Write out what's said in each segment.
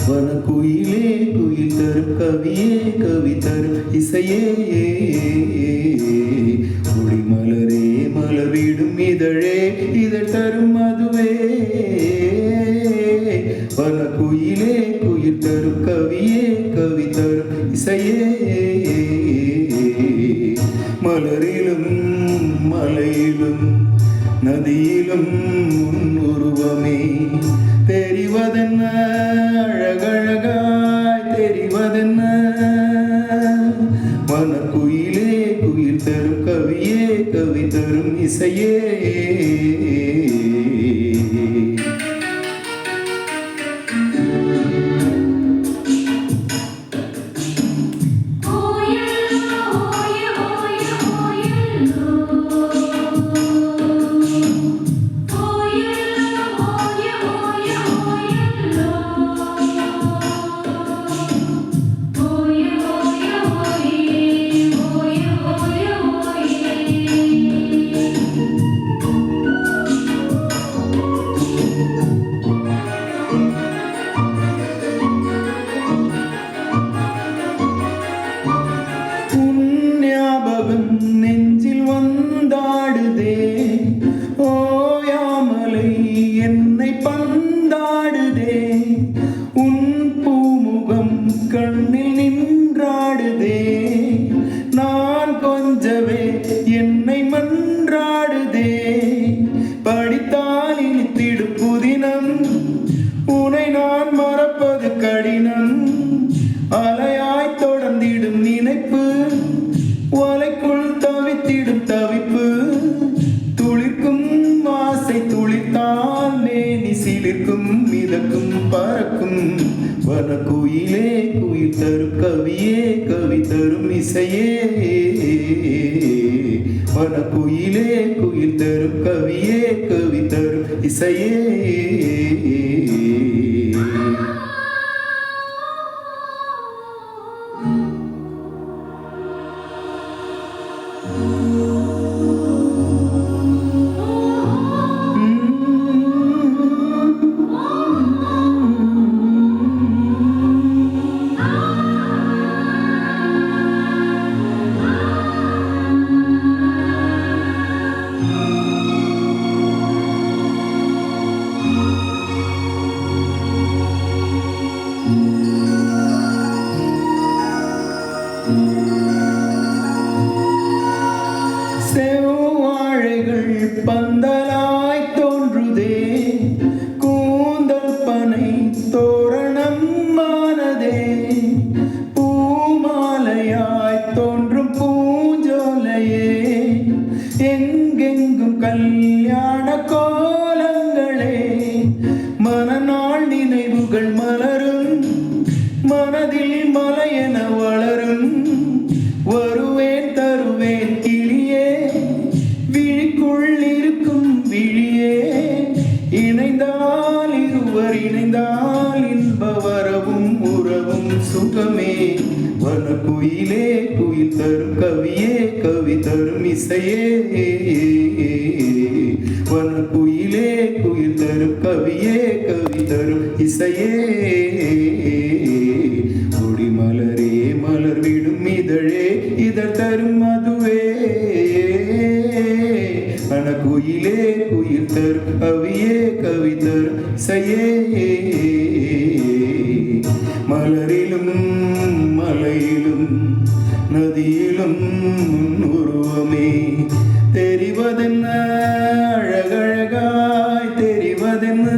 வனக்குயிலே குயில் தரும் கவியே கவி தரும் இசையே ஒளி மலரே மலர்விடும் இதழே இதழ் தரும் மதுவே வனக்குயிலே குயில் தரும் கவியே கவி தரும் இசையே மலரிலும் மலையிலும் நதியிலும் உருவமே தெரிவதென்ன அழகழகாய் தெரிவதென்ன வனக்குயிலே குயில் தரும் கவியே கவி தரும் இசையே நெஞ்சில் வந்தாடுதே ஓயாமலை என்னை பந்தாடுதே உன் பூமுகம் கண்ணில் நின்றாடுதே நான் கொஞ்சவே என்னை மன்றாடுதே படித்தால் இனித்திடும் புதினம் உனை நான் மறப்பது கடினம் அலையாய் தொடர்ந்திடும் நினைப்பு வலைக்குள் தவித்திடும் தவிப்பு துளிர்க்கும் ஆசை துளித்தால் மேனி சிலிர்க்கும் மிதக்கும் பறக்கும் வனக்குயிலே குயில் தரும் கவியே கவி தரும் இசையே வனக்குயிலே குயில் தரும் கவியே கவி தரும் இசையே செவ்வாழைகள் பந்தலாய் தோன்றுதே கூந்தல் பனை தோரணம் ஆனதே பூமாலையாய் தோன்றும் பூஞ்சோலையே எங்கெங்கும் கல்யாண கோலங்களே மனநாள் நினைவுகள் மலரும் மனதில் மலையென வளரும் வருவேன் தருவேன் கிளியே விழிக்குள் இருக்கும் விழியே இணைந்தால் இருவர் இணைந்தால் இன்ப வரவும் உறவும் சுகமே வனக்குயிலே குயில் தரும் கவியே கவி தரும் இசையே வனக்குயிலே குயில் தரும் கவியே கவி தரும் இசையே ஒளி மலரே மலர்விடும் இதழே இதழ் தரும் மதுவே வனக்குயிலே குயில் தரும் கவியே கவி தரும் இசையே மலரிலும் மலையிலும் நதியிலும் உருவமே தெரிவதென்ன அழகழகாய் தெரிவதென்ன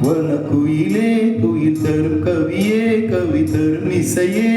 வனக்குயிலே குயில் தரும் கவியே கவி தரும் இசையே